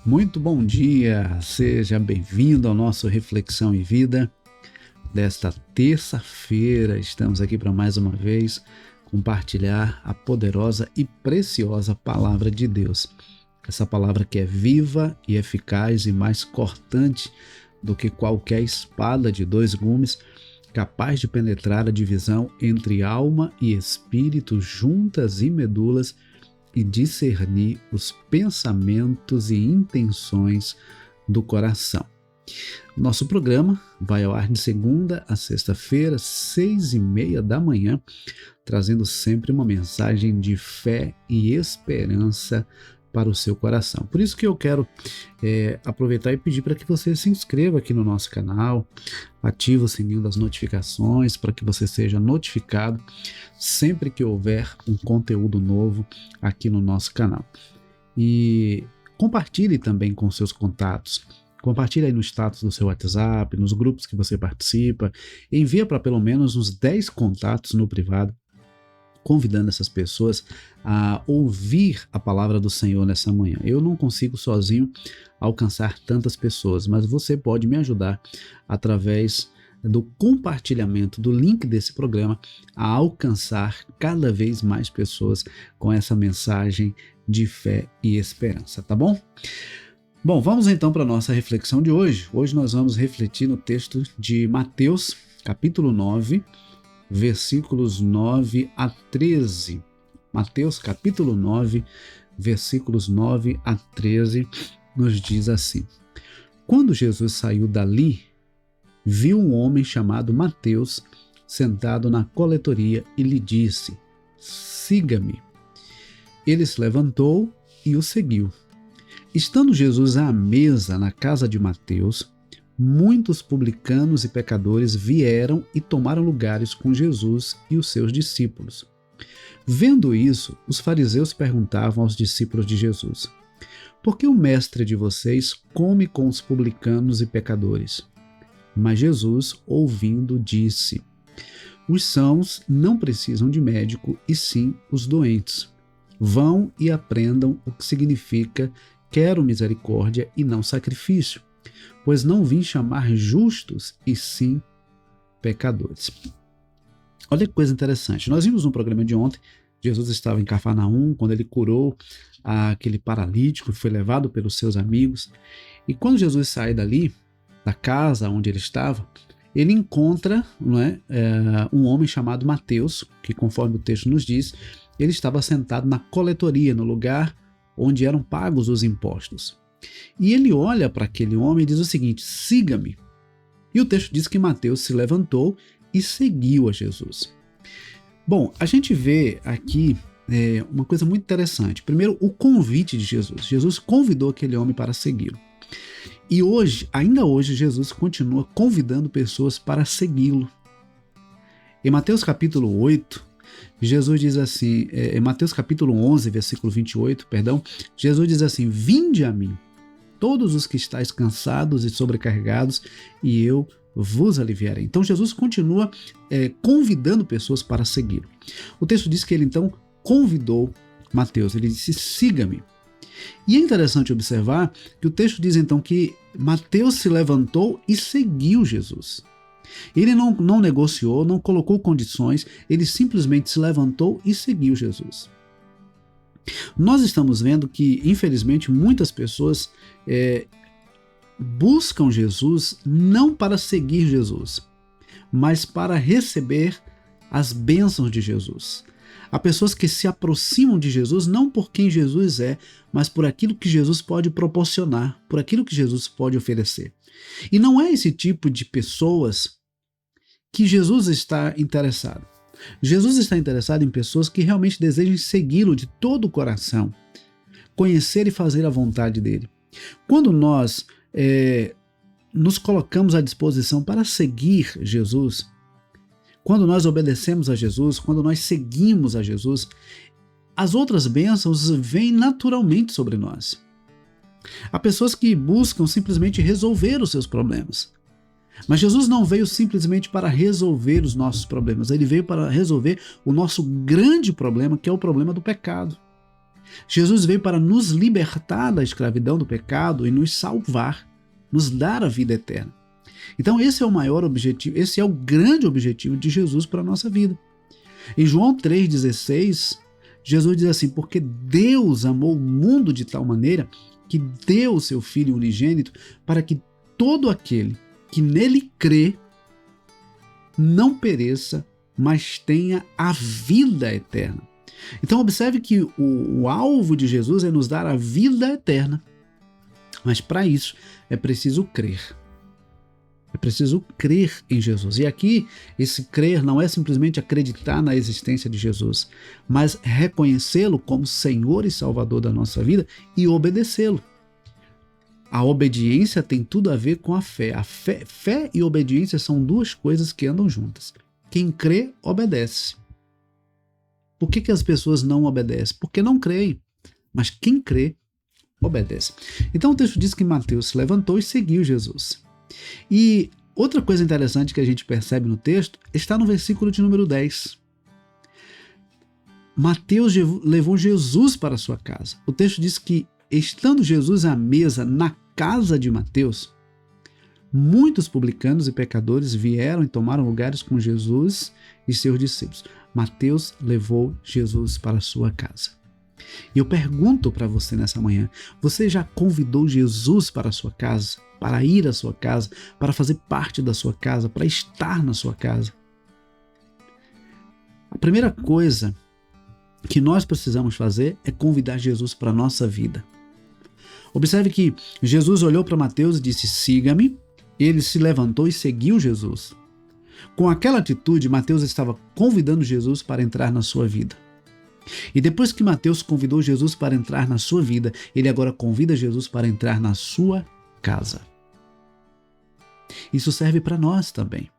Muito bom dia, seja bem-vindo ao nosso Reflexão em Vida desta terça-feira. Estamos aqui para mais uma vez compartilhar a poderosa e preciosa Palavra de Deus. Essa palavra que é viva e eficaz e mais cortante do que qualquer espada de dois gumes, capaz de penetrar a divisão entre alma e espírito, juntas e medulas, e discernir os pensamentos e intenções do coração. Nosso programa vai ao ar de segunda a sexta-feira, 6h30 da manhã, trazendo sempre uma mensagem de fé e esperança para o seu coração. Por isso que eu quero aproveitar e pedir para que você se inscreva aqui no nosso canal, ative o sininho das notificações para que você seja notificado sempre que houver um conteúdo novo aqui no nosso canal. E compartilhe também com seus contatos. Compartilhe aí no status do seu WhatsApp, nos grupos que você participa. Envia para pelo menos uns 10 contatos no privado, convidando essas pessoas a ouvir a palavra do Senhor nessa manhã. Eu não consigo sozinho alcançar tantas pessoas, mas você pode me ajudar através do compartilhamento do link desse programa a alcançar cada vez mais pessoas com essa mensagem de fé e esperança, tá bom? Bom, vamos então para a nossa reflexão de hoje. Hoje nós vamos refletir no texto de Mateus, capítulo 9, versículos 9 a 13. Mateus capítulo 9, versículos 9 a 13, nos diz assim: Quando Jesus saiu dali, viu um homem chamado Mateus sentado na coletoria e lhe disse: Siga-me. Ele se levantou e o seguiu. Estando Jesus à mesa na casa de Mateus, muitos publicanos e pecadores vieram e tomaram lugares com Jesus e os seus discípulos. Vendo isso, os fariseus perguntavam aos discípulos de Jesus: Por que o mestre de vocês come com os publicanos e pecadores? Mas Jesus, ouvindo, disse: Os sãos não precisam de médico, e sim os doentes. Vão e aprendam o que significa quero misericórdia e não sacrifício, pois não vim chamar justos, e sim pecadores. Olha que coisa interessante. Nós vimos no programa de ontem, Jesus estava em Cafarnaum, quando ele curou aquele paralítico que foi levado pelos seus amigos. E quando Jesus sai dali, da casa onde ele estava, ele encontra um homem chamado Mateus, que conforme o texto nos diz, ele estava sentado na coletoria, no lugar onde eram pagos os impostos. E ele olha para aquele homem e diz o seguinte: siga-me. E o texto diz que Mateus se levantou e seguiu a Jesus. Bom, a gente vê aqui uma coisa muito interessante. Primeiro, o convite de Jesus. Jesus convidou aquele homem para segui-lo. E hoje, ainda hoje, Jesus continua convidando pessoas para segui-lo. Em Mateus capítulo 8, Jesus diz assim, em Mateus capítulo 11, versículo 28, Jesus diz assim: Vinde a mim, todos os que estáis cansados e sobrecarregados, e eu vos aliviarei. Então Jesus continua convidando pessoas para segui-lo. O texto diz que ele então convidou Mateus, ele disse: siga-me. E é interessante observar que o texto diz então que Mateus se levantou e seguiu Jesus. Ele não negociou, não colocou condições, ele simplesmente se levantou e seguiu Jesus. Nós estamos vendo que, infelizmente, muitas pessoas buscam Jesus não para seguir Jesus, mas para receber as bênçãos de Jesus. Há pessoas que se aproximam de Jesus não por quem Jesus é, mas por aquilo que Jesus pode proporcionar, por aquilo que Jesus pode oferecer. E não é esse tipo de pessoas que Jesus está interessado. Jesus está interessado em pessoas que realmente desejem segui-lo de todo o coração, conhecer e fazer a vontade dele. Quando nós nos colocamos à disposição para seguir Jesus, quando nós obedecemos a Jesus, quando nós seguimos a Jesus, as outras bênçãos vêm naturalmente sobre nós. Há pessoas que buscam simplesmente resolver os seus problemas. Mas Jesus não veio simplesmente para resolver os nossos problemas, ele veio para resolver o nosso grande problema, que é o problema do pecado. Jesus veio para nos libertar da escravidão do pecado e nos salvar, nos dar a vida eterna. Então esse é o maior objetivo, esse é o grande objetivo de Jesus para a nossa vida. Em João 3,16, Jesus diz assim: porque Deus amou o mundo de tal maneira que deu o seu Filho unigênito para que todo aquele que nele crê não pereça, mas tenha a vida eterna. Então observe que o alvo de Jesus é nos dar a vida eterna. Mas para isso é preciso crer. É preciso crer em Jesus. E aqui, esse crer não é simplesmente acreditar na existência de Jesus, mas reconhecê-lo como Senhor e Salvador da nossa vida e obedecê-lo. A obediência tem tudo a ver com a fé. Fé e obediência são duas coisas que andam juntas. Quem crê, obedece. Por que as pessoas não obedecem? Porque não creem. Mas quem crê, obedece. Então o texto diz que Mateus se levantou e seguiu Jesus. E outra coisa interessante que a gente percebe no texto está no versículo de número 10. Mateus levou Jesus para a sua casa. O texto diz que, estando Jesus à mesa na casa de Mateus, muitos publicanos e pecadores vieram e tomaram lugares com Jesus e seus discípulos. Mateus levou Jesus para a sua casa. E eu pergunto para você nessa manhã: você já convidou Jesus para a sua casa? Para ir à sua casa? Para fazer parte da sua casa? Para estar na sua casa? A primeira coisa que nós precisamos fazer é convidar Jesus para a nossa vida. Observe que Jesus olhou para Mateus e disse: siga-me. Ele se levantou e seguiu Jesus. Com aquela atitude, Mateus estava convidando Jesus para entrar na sua vida. E depois que Mateus convidou Jesus para entrar na sua vida, ele agora convida Jesus para entrar na sua casa. Isso serve para nós também.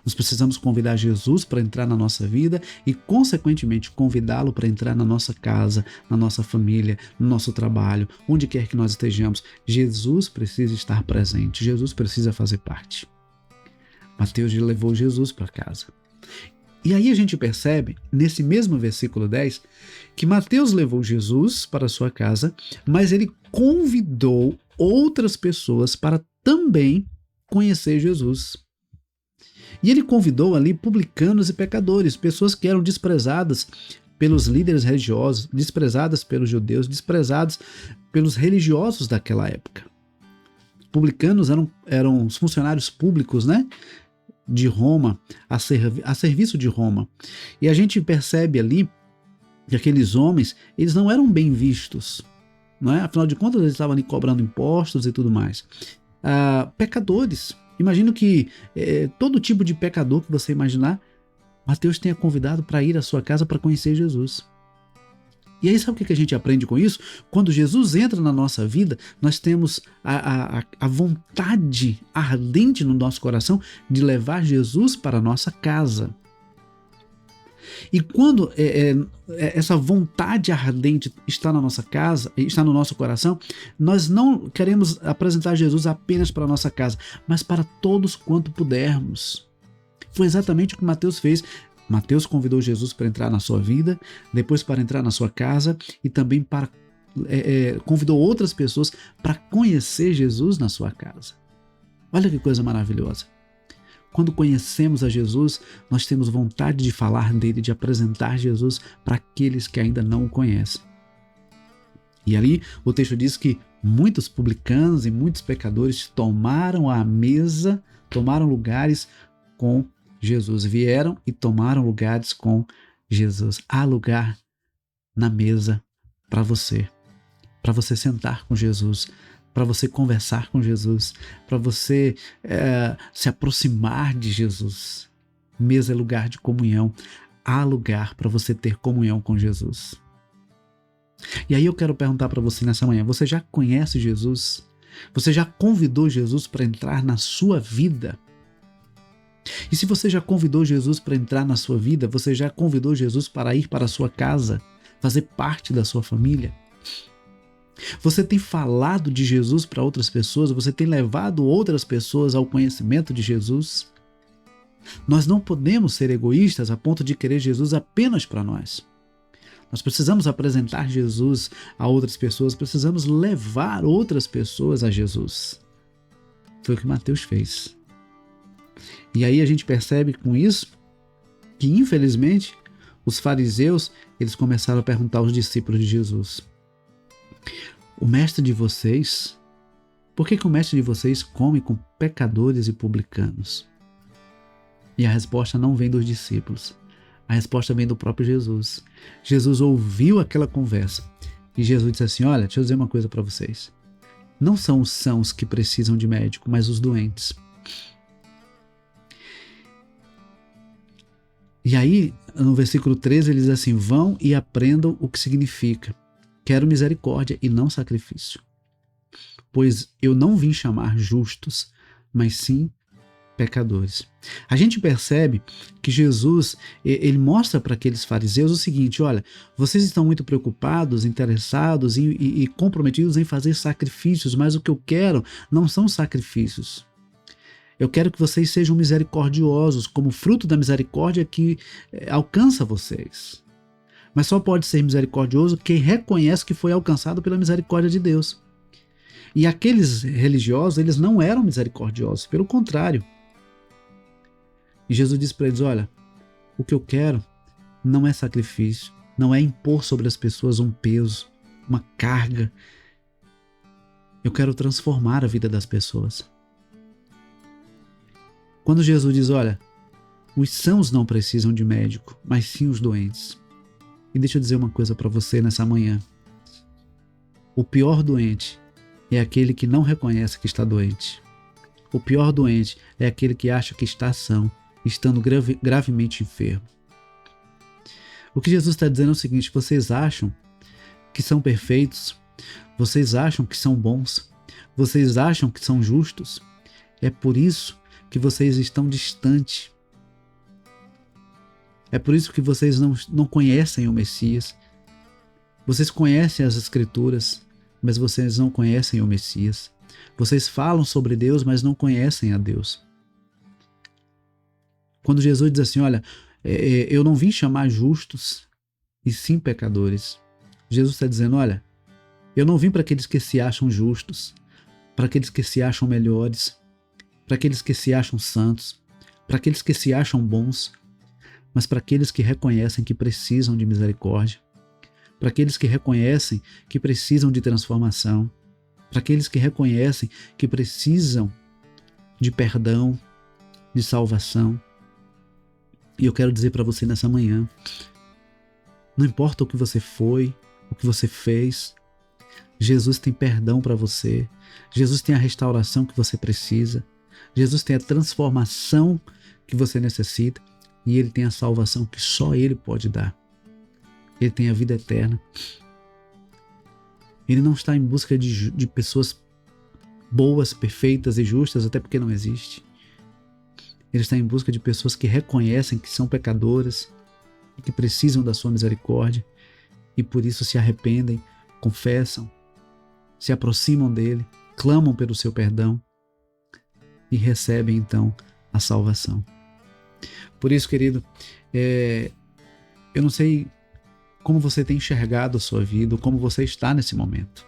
Nós precisamos convidar Jesus para entrar na nossa vida e, consequentemente, convidá-lo para entrar na nossa casa, na nossa família, no nosso trabalho, onde quer que nós estejamos. Jesus precisa estar presente, Jesus precisa fazer parte. Mateus levou Jesus para casa. E aí a gente percebe, nesse mesmo versículo 10, que Mateus levou Jesus para a sua casa, mas ele convidou outras pessoas para também conhecer Jesus. E ele convidou ali publicanos e pecadores, pessoas que eram desprezadas pelos líderes religiosos, desprezadas pelos judeus, desprezadas pelos religiosos daquela época. Publicanos eram os funcionários públicos, né, de Roma, a serviço de Roma. E a gente percebe ali que aqueles homens, eles não eram bem vistos, não é? Afinal de contas, eles estavam ali cobrando impostos e tudo mais. Pecadores. Imagino que todo tipo de pecador que você imaginar, Mateus tenha convidado para ir à sua casa para conhecer Jesus. E aí sabe o que a gente aprende com isso? Quando Jesus entra na nossa vida, nós temos a vontade ardente no nosso coração de levar Jesus para a nossa casa. E quando essa vontade ardente está na nossa casa, está no nosso coração, nós não queremos apresentar Jesus apenas para a nossa casa, mas para todos quanto pudermos. Foi exatamente o que Mateus fez. Mateus convidou Jesus para entrar na sua vida, depois para entrar na sua casa e também convidou outras pessoas para conhecer Jesus na sua casa. Olha que coisa maravilhosa. Quando conhecemos a Jesus, nós temos vontade de falar dele, de apresentar Jesus para aqueles que ainda não o conhecem. E ali o texto diz que muitos publicanos e muitos pecadores tomaram a mesa, tomaram lugares com Jesus, vieram e tomaram lugares com Jesus. Há lugar na mesa para você sentar com Jesus, para você conversar com Jesus, para você se aproximar de Jesus. Mesa é lugar de comunhão. Há lugar para você ter comunhão com Jesus. E aí eu quero perguntar para você nessa manhã: você já conhece Jesus? Você já convidou Jesus para entrar na sua vida? E se você já convidou Jesus para entrar na sua vida, você já convidou Jesus para ir para a sua casa, fazer parte da sua família? Você tem falado de Jesus para outras pessoas? Você tem levado outras pessoas ao conhecimento de Jesus? Nós não podemos ser egoístas a ponto de querer Jesus apenas para nós. Nós precisamos apresentar Jesus a outras pessoas, precisamos levar outras pessoas a Jesus. Foi o que Mateus fez. E aí a gente percebe com isso que, infelizmente, os fariseus, eles começaram a perguntar aos discípulos de Jesus: o mestre de vocês, por que o mestre de vocês come com pecadores e publicanos? E a resposta não vem dos discípulos. A resposta vem do próprio Jesus. Jesus ouviu aquela conversa e Jesus disse assim: olha, deixa eu dizer uma coisa para vocês. Não são os sãos que precisam de médico, mas os doentes. E aí, no versículo 13, ele diz assim: vão e aprendam o que significa. Quero misericórdia e não sacrifício. Pois eu não vim chamar justos, mas sim pecadores. A gente percebe que Jesus, ele mostra para aqueles fariseus o seguinte: olha, vocês estão muito preocupados, interessados e comprometidos em fazer sacrifícios, mas o que eu quero não são sacrifícios. Eu quero que vocês sejam misericordiosos, como fruto da misericórdia que alcança vocês. Mas só pode ser misericordioso quem reconhece que foi alcançado pela misericórdia de Deus. E aqueles religiosos, eles não eram misericordiosos, pelo contrário. E Jesus disse para eles: olha, o que eu quero não é sacrifício, não é impor sobre as pessoas um peso, uma carga. Eu quero transformar a vida das pessoas. Quando Jesus diz: olha, os sãos não precisam de médico, mas sim os doentes. E deixa eu dizer uma coisa para você nessa manhã. O pior doente é aquele que não reconhece que está doente. O pior doente é aquele que acha que está são, estando gravemente enfermo. O que Jesus está dizendo é o seguinte: vocês acham que são perfeitos, vocês acham que são bons, vocês acham que são justos, é por isso que vocês estão distantes. É por isso que vocês não conhecem o Messias. Vocês conhecem as Escrituras, mas vocês não conhecem o Messias. Vocês falam sobre Deus, mas não conhecem a Deus. Quando Jesus diz assim: olha, eu não vim chamar justos, e sim pecadores. Jesus está dizendo: olha, eu não vim para aqueles que se acham justos, para aqueles que se acham melhores, para aqueles que se acham santos, para aqueles que se acham bons, mas para aqueles que reconhecem que precisam de misericórdia, para aqueles que reconhecem que precisam de transformação, para aqueles que reconhecem que precisam de perdão, de salvação. E eu quero dizer para você nessa manhã: não importa o que você foi, o que você fez, Jesus tem perdão para você, Jesus tem a restauração que você precisa, Jesus tem a transformação que você necessita e Ele tem a salvação que só Ele pode dar. Ele tem a vida eterna. Ele não está em busca de pessoas boas, perfeitas e justas, até porque não existe. Ele está em busca de pessoas que reconhecem que são pecadoras e que precisam da sua misericórdia e por isso se arrependem, confessam, se aproximam dele, clamam pelo seu perdão e recebem então a salvação. Por isso, querido, eu não sei como você tem enxergado a sua vida, como você está nesse momento.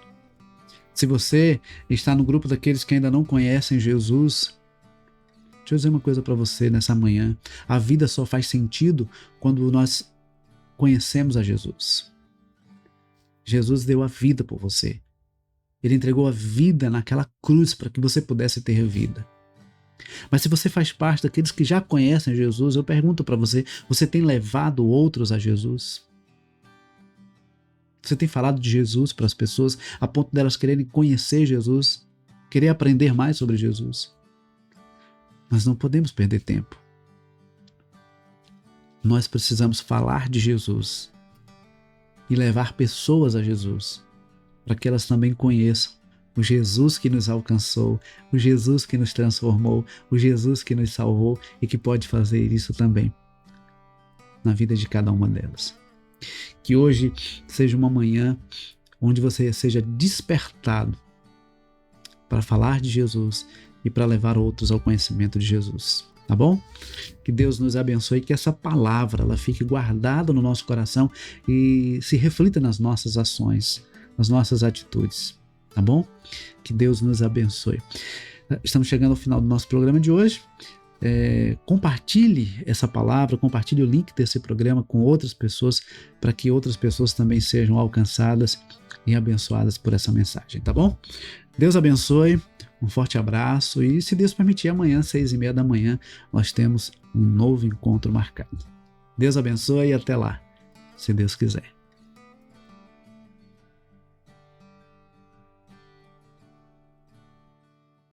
Se você está no grupo daqueles que ainda não conhecem Jesus, deixa eu dizer uma coisa para você nessa manhã: a vida só faz sentido quando nós conhecemos a Jesus. Jesus deu a vida por você. Ele entregou a vida naquela cruz para que você pudesse ter vida. Mas se você faz parte daqueles que já conhecem Jesus, eu pergunto para você: você tem levado outros a Jesus? Você tem falado de Jesus para as pessoas a ponto delas quererem conhecer Jesus, querer aprender mais sobre Jesus? Nós não podemos perder tempo. Nós precisamos falar de Jesus e levar pessoas a Jesus, para que elas também conheçam o Jesus que nos alcançou, o Jesus que nos transformou, o Jesus que nos salvou e que pode fazer isso também na vida de cada uma delas. Que hoje seja uma manhã onde você seja despertado para falar de Jesus e para levar outros ao conhecimento de Jesus. tá bom? Que Deus nos abençoe, que essa palavra ela fique guardada no nosso coração e se reflita nas nossas ações, nas nossas atitudes, tá bom? Que Deus nos abençoe. Estamos chegando ao final do nosso programa de hoje. Compartilhe essa palavra, compartilhe o link desse programa com outras pessoas, para que outras pessoas também sejam alcançadas e abençoadas por essa mensagem, tá bom? Deus abençoe, um forte abraço e, se Deus permitir, amanhã, 6h30 da manhã, nós temos um novo encontro marcado. Deus abençoe e até lá, se Deus quiser.